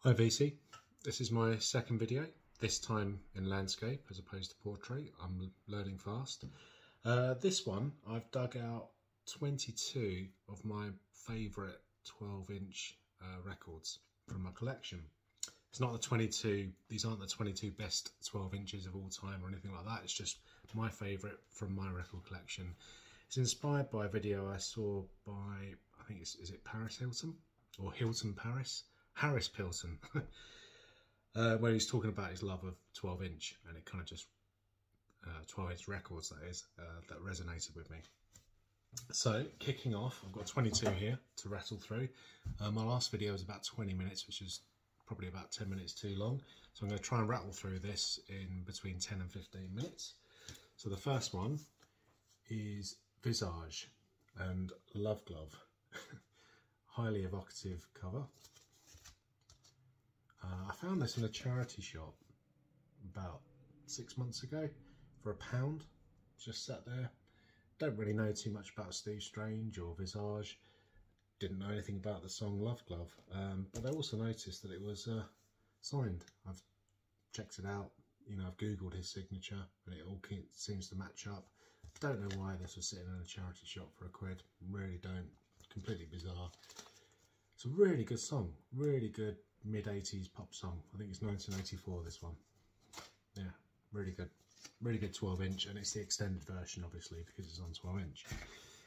Hi VC, this is my second video, this time in landscape as opposed to portrait. I'm learning fast. This one I've dug out 22 of my favourite 12-inch records from my collection. It's not the 22, these aren't the 22 best 12 inches of all time or anything like that, it's just my favourite from my record collection. It's inspired by a video I saw by, I think is it Paris Hilton? Or Hilton Paris? Harris Pilson, where he's talking about his love of 12-inch, and it kind of just 12-inch records, that is, that resonated with me. So kicking off, I've got 22 here to rattle through. My last video was about 20 minutes, which is probably about 10 minutes too long. So I'm going to try and rattle through this in between 10 and 15 minutes. So the first one is Visage and Love Glove. Highly evocative cover. I found this in a charity shop about 6 months ago for £1. Just sat there. Don't really know too much about Steve Strange or Visage. Didn't know anything about the song Love Glove. But I also noticed that it was signed. I've checked it out. You know, I've Googled his signature and it all seems to match up. Don't know why this was sitting in a charity shop for £1. Really don't. Completely bizarre. It's a really good song. Really good mid-80s pop song. I think it's 1984, this one. Yeah, really good. Really good 12-inch, and it's the extended version, obviously, because it's on 12-inch,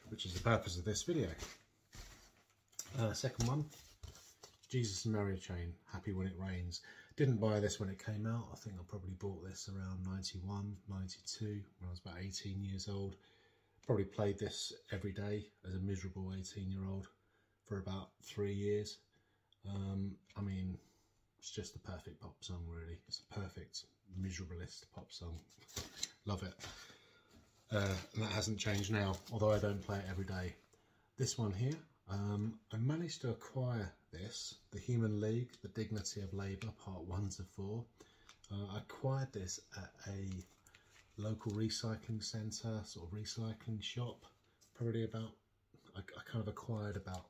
which is the purpose of this video. Second one, Jesus and Mary Chain, Happy When It Rains. Didn't buy this when it came out. I think I probably bought this around 91, 92, when I was about 18 years old. Probably played this every day as a miserable 18-year-old for about 3 years. I mean, it's just the perfect pop song, really. It's a perfect miserablest pop song. Love it. And that hasn't changed now, although I don't play it every day. This one here, I managed to acquire this, The Human League, The Dignity of Labour, part 1 to 4. I acquired this at a local recycling centre, sort of recycling shop. Probably about, I kind of acquired about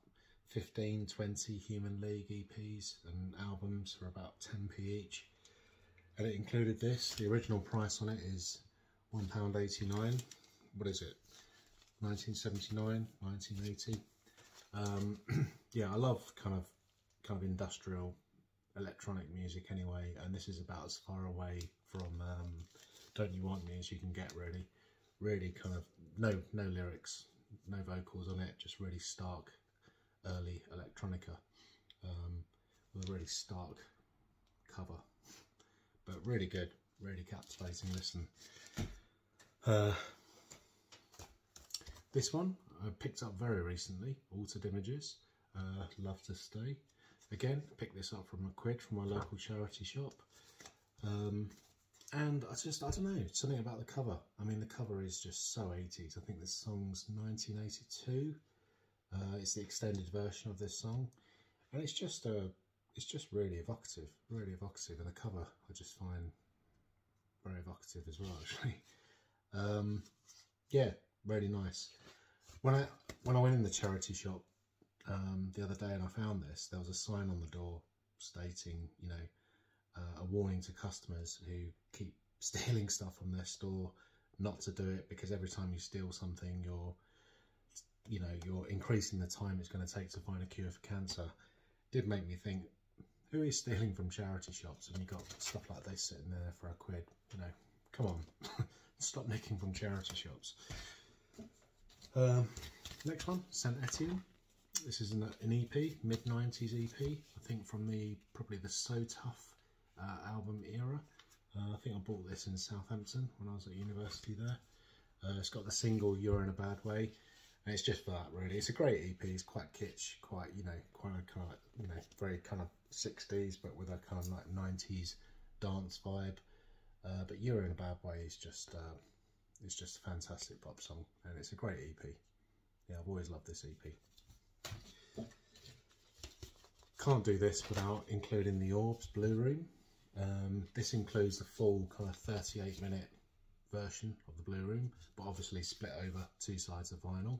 15, 20 Human League EPs and albums for about 10p each, and it included this. The original price on it is £1.89. What is it? 1979, 1980. Yeah, I love kind of industrial electronic music anyway, and this is about as far away from Don't You Want Me as you can get, really. Really kind of no lyrics, no vocals on it, just really stark early electronica with a really stark cover, but really good, really captivating listen. This one I picked up very recently, Altered Images, Love to Stay. Again, picked this up from £1 from my local charity shop, and I don't know, something about the cover. I mean, the cover is just so 80s. I think this song's 1982. It's the extended version of this song, and it's just really evocative, and the cover I just find very evocative as well, actually. Yeah, really nice. When I went in the charity shop the other day and I found this, there was a sign on the door stating, you know, a warning to customers who keep stealing stuff from their store not to do it, because every time you steal something, you're increasing the time it's going to take to find a cure for cancer. Did make me think, who is stealing from charity shops? And you got stuff like this sitting there for £1. You know, come on, stop nicking from charity shops. Next one, Saint Etienne. This is an EP, mid-90s EP, I think from probably the So Tough album era. I think I bought this in Southampton when I was at university there. It's got the single You're in a Bad Way. And it's just for that, really. It's a great EP. It's quite kitsch, quite very kind of 60s, but with a kind of like 90s dance vibe. But You're in a Bad Way is just it's just a fantastic pop song, and it's a great EP. Yeah, I've always loved this EP. Can't do this without including the Orbs Blue Room. This includes the full kind of 38-minute version of the Blue Room, but obviously split over 2 sides of vinyl.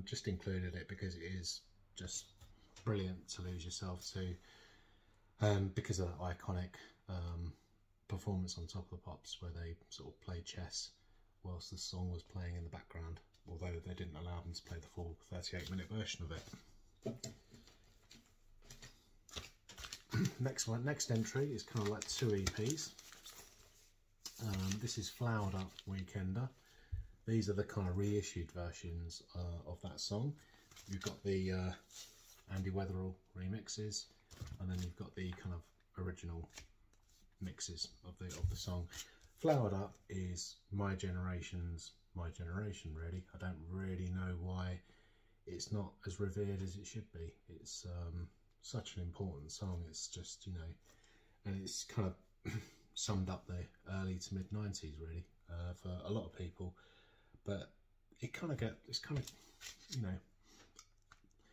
Just included it because it is just brilliant to lose yourself to. because of that iconic performance on Top of the Pops, where they sort of played chess whilst the song was playing in the background, although they didn't allow them to play the full 38-minute version of it. Next entry is kind of like 2 EPs. This is Flowered Up Weekender. These are the kind of reissued versions of that song. You've got the Andy Weatherall remixes, and then you've got the kind of original mixes of the song. Flowered Up is my generation, really. I don't really know why it's not as revered as it should be. It's such an important song. It's just, you know, and it's kind of summed up the early to mid 90s really, for a lot of people. But it's kind of, you know,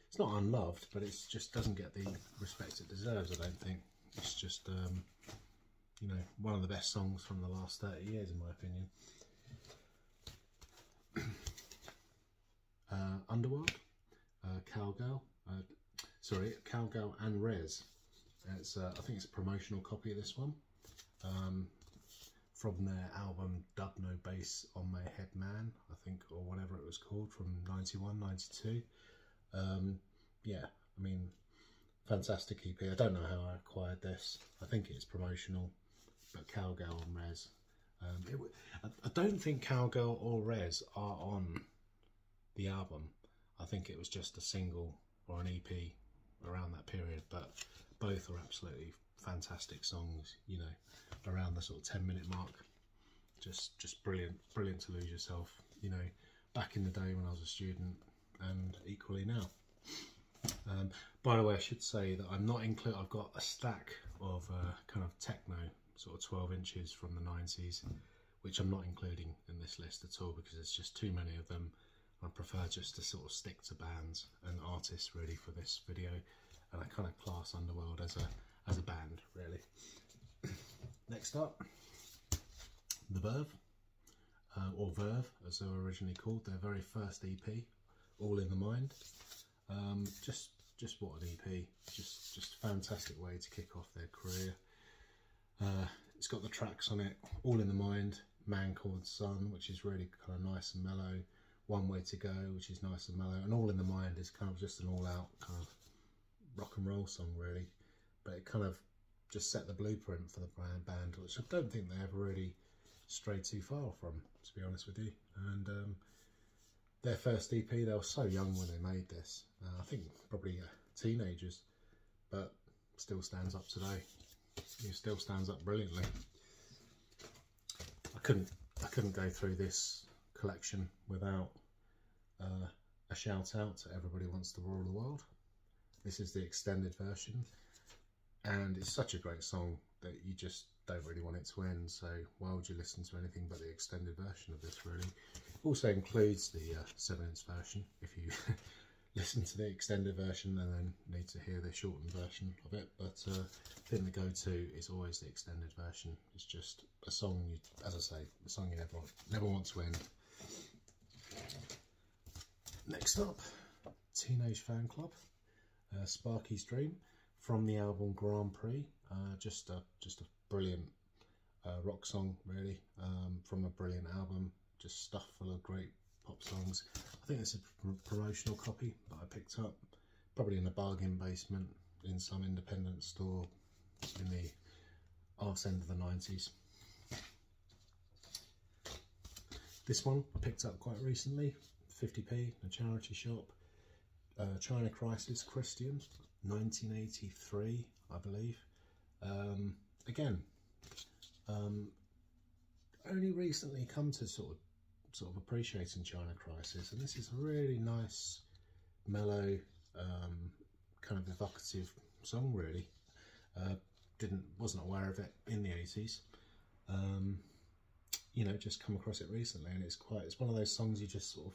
it's not unloved, but it just doesn't get the respect it deserves, I don't think. It's just, you know, one of the best songs from the last 30 years, in my opinion. Underworld, Cowgirl, Cowgirl and Rez. It's, I think it's a promotional copy of this one, from their album Dub No Bass on My Head Man, I think, or whatever it was called, from 91, 92. Yeah, I mean, fantastic EP. I don't know how I acquired this. I think it's promotional, but Cowgirl and Rez. I don't think Cowgirl or Rez are on the album. I think it was just a single or an EP around that period, but both are absolutely fantastic songs, you know, around the sort of 10-minute mark. Just brilliant to lose yourself, you know, back in the day when I was a student, and equally now. By the way, I should say that I'm not included. I've got a stack of kind of techno, sort of 12 inches from the 90s, which I'm not including in this list at all, because there's just too many of them. I prefer just to sort of stick to bands and artists really for this video, and I kind of class Underworld as a band really. Next up, The Verve, or Verve as they were originally called, their very first EP, All in the Mind. Just what an EP, just a fantastic way to kick off their career. It's got the tracks on it, All in the Mind, Man Called Sun, which is really kind of nice and mellow, One Way to Go, which is nice and mellow, and All in the Mind is kind of just an all-out kind of rock and roll song really, but it kind of just set the blueprint for the band, which I don't think they ever really strayed too far from, to be honest with you. And their first EP, they were so young when they made this. I think probably teenagers, but still stands up today. It still stands up brilliantly. I couldn't go through this collection without a shout out to Everybody Wants to Rule the World. This is the extended version, and it's such a great song that you just don't really want it to end, so why would you listen to anything but the extended version of this really? Also includes the 7-inch version if you listen to the extended version and then need to hear the shortened version of it, but I think the go-to is always the extended version. It's just a song, as I say, a song you never want to end. Next up, Teenage Fanclub, Sparky's Dream, from the album Grand Prix. Just a brilliant rock song really, from a brilliant album, just stuff full of great pop songs. I think it's a promotional copy that I picked up, probably in a bargain basement in some independent store in the arse end of the 90s. This one I picked up quite recently, 50p in a charity shop. China Crisis Christian, 1983 I believe. Again, only recently come to sort of appreciating China Crisis, and this is a really nice, mellow, kind of evocative song really. Wasn't aware of it in the 80s. You know, just come across it recently, and it's one of those songs you just sort of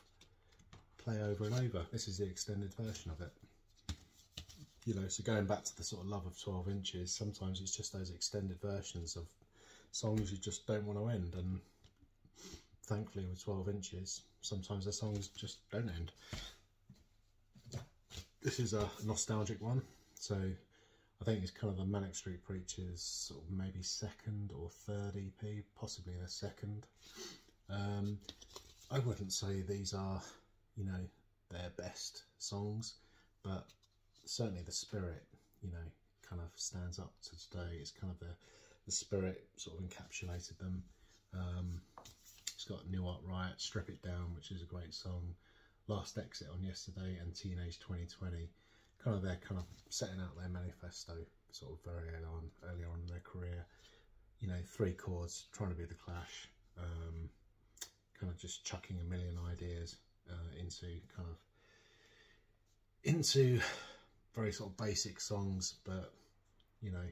play over and over. This is the extended version of it. You know, so going back to the sort of love of 12 inches, sometimes it's just those extended versions of songs you just don't want to end, and thankfully with 12 inches, sometimes the songs just don't end. This is a nostalgic one, so I think it's kind of the Manic Street Preachers sort of maybe second or third EP, possibly the second. I wouldn't say these are, you know, their best songs, but certainly the spirit, you know, kind of stands up to today. It's kind of the spirit sort of encapsulated them. It's got New Art Riot, Strip It Down, which is a great song, Last Exit on Yesterday, and Teenage 2020. Kind of they're kind of setting out their manifesto sort of very early on in their career. You know, 3 chords, trying to be the Clash, kind of just chucking a million ideas into very sort of basic songs. But you know,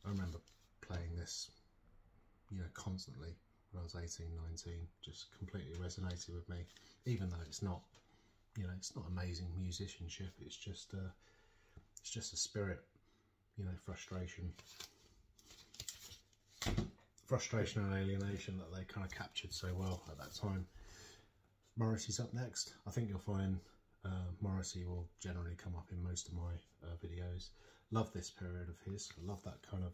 I remember playing this, you know, constantly when I was 18, 19, just completely resonated with me, even though it's not, you know, it's not amazing musicianship. It's just a spirit, you know, frustration and alienation that they kind of captured so well at that time. Morrissey's up next. I think you'll find Morrissey will generally come up in most of my videos. Love this period of his. I love that kind of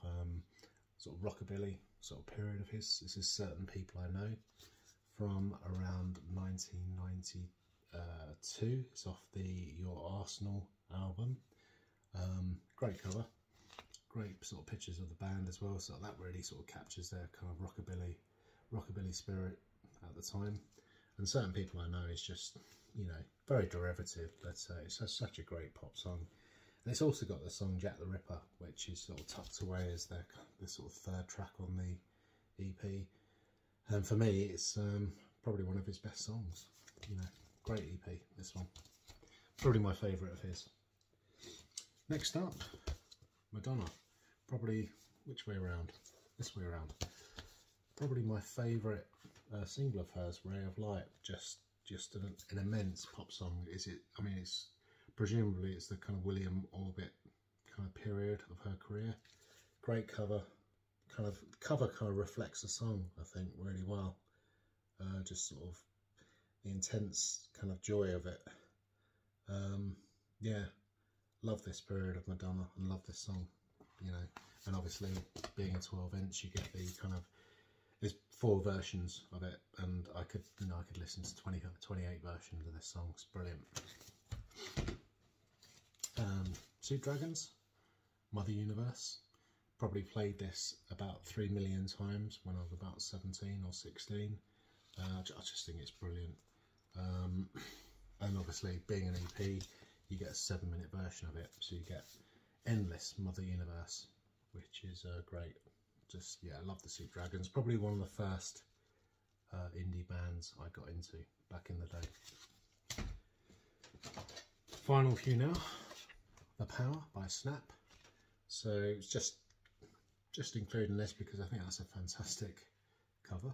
sort of rockabilly sort of period of his. This is Certain People I Know from around 1992. It's off the Your Arsenal album. Great cover, great sort of pictures of the band as well, so that really sort of captures their kind of rockabilly spirit at the time. And Certain People I Know is just, you know, very derivative, but it's such a great pop song. And it's also got the song Jack the Ripper, which is sort of tucked away as the sort of 3rd track on the EP. And for me, it's probably one of his best songs. You know, great EP, this one. Probably my favourite of his. Next up, Madonna. Probably, which way around? This way around. Probably my favourite single of hers, Ray of Light. Just an immense pop song. Is it? I mean, it's presumably it's the kind of William Orbit kind of period of her career. Great cover. Kind of reflects the song, I think, really well. Just sort of the intense kind of joy of it. Yeah, love this period of Madonna and love this song, you know. And obviously, being a 12-inch, you get the kind of, there's 4 versions of it, and I could listen to 28 versions of this song. It's brilliant. Soup Dragons, Mother Universe. Probably played this about 3 million times when I was about 17 or 16. I just think it's brilliant. And obviously, being an EP, you get a 7-minute version of it, so you get endless Mother Universe, which is great. Just, yeah, I love the Soup Dragons. Probably one of the first indie bands I got into back in the day. Final few now. The Power by Snap. So it's just including this because I think that's a fantastic cover,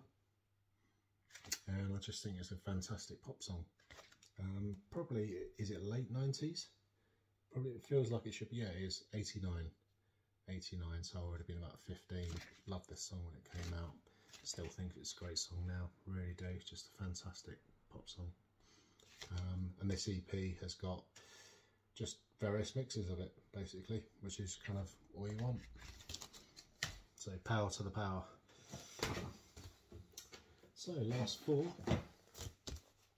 and I just think it's a fantastic pop song. Probably, is it late 90s? Probably, it feels like it should be. Yeah, it is 89, so I would have been about 15. Loved this song when it came out. Still think it's a great song now, really do. Just a fantastic pop song. And this EP has got just various mixes of it, basically, which is kind of all you want. So power to the power. So last 4.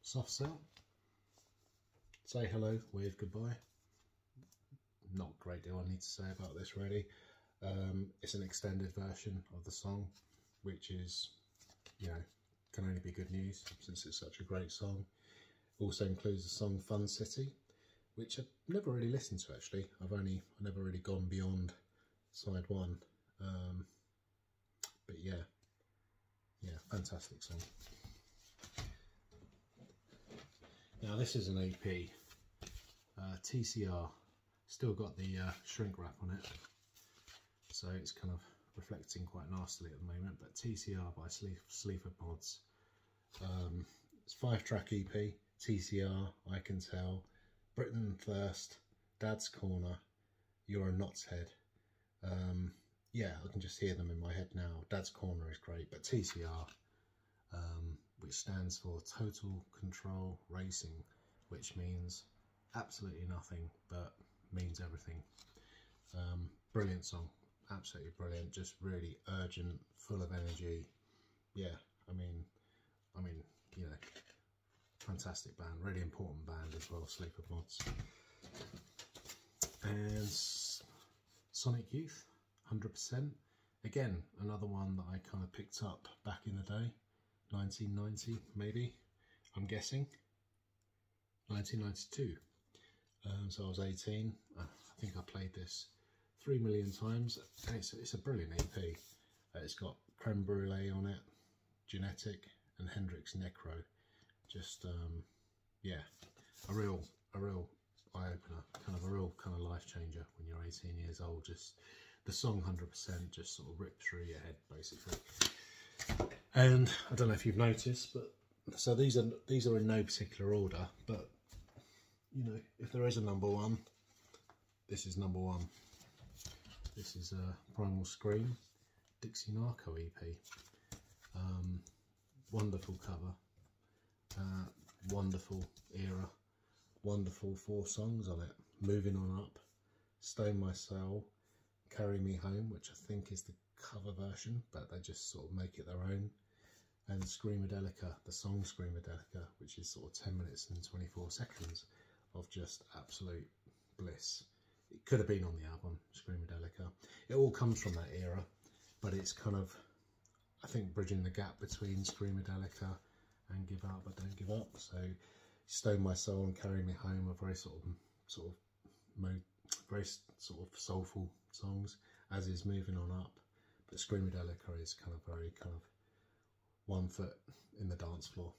Soft Cell. Say Hello, Wave Goodbye. Not a great deal I need to say about this really. It's an extended version of the song, which is, you know, can only be good news since it's such a great song. Also includes the song Fun City, which I've never really listened to actually. I've never really gone beyond side 1. But yeah, fantastic song. Now this is an EP, TCR, still got the shrink wrap on it, so it's kind of reflecting quite nastily at the moment, but TCR by Sleaford Mods. It's 5-track EP, TCR, I Can Tell, Britain First, Dad's Corner, You're a Knots Head. Yeah, I can just hear them in my head now. Dad's Corner is great, but TCR, which stands for Total Control Racing, which means absolutely nothing, but means everything. brilliant song, absolutely brilliant, just really urgent, full of energy. Yeah, I mean, you know, fantastic band, really important band as well, Sleaford Mods. And Sonic Youth, 100%. Again, another one that I kind of picked up back in the day, 1990 maybe, I'm guessing, 1992. So I was 18. I think I played this 3 million times, and it's a brilliant EP. It's got Creme Brulee on it, Genetic, and Hendrix Necro. Just yeah, a real eye opener, kind of life changer when you're 18 years old. Just the song 100% just sort of ripped through your head basically. And I don't know if you've noticed, but so these are in no particular order, but you know, if there is a number one, this is number one. This is Primal Scream, Dixie Narco EP. Wonderful cover, wonderful era, wonderful 4 songs on it. Moving On Up, Stone My Soul, Carry Me Home, which I think is the cover version, but they just sort of make it their own. And Screamadelica, the song Screamadelica, which is sort of 10 minutes and 24 seconds of just absolute bliss. It could have been on the album, Screamadelica. It all comes from that era, but it's kind of, I think, bridging the gap between Screamadelica and Give Up But Don't Give Up. So Stone My Soul and Carry Me Home are very very soulful songs, as is Moving On Up. But Screamadelica is very 1 foot in the dance floor.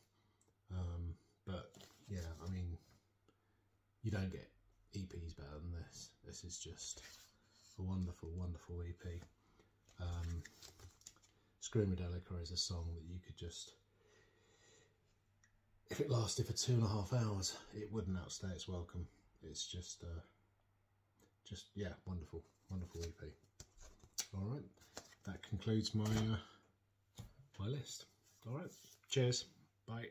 But yeah, I mean, you don't get EPs better than this. This is just a wonderful, wonderful EP. Screamadelica is a song that you could just, if it lasted for 2.5 hours, it wouldn't outstay its welcome. It's just yeah, wonderful, wonderful EP. All right, that concludes my my list. All right, cheers, bye.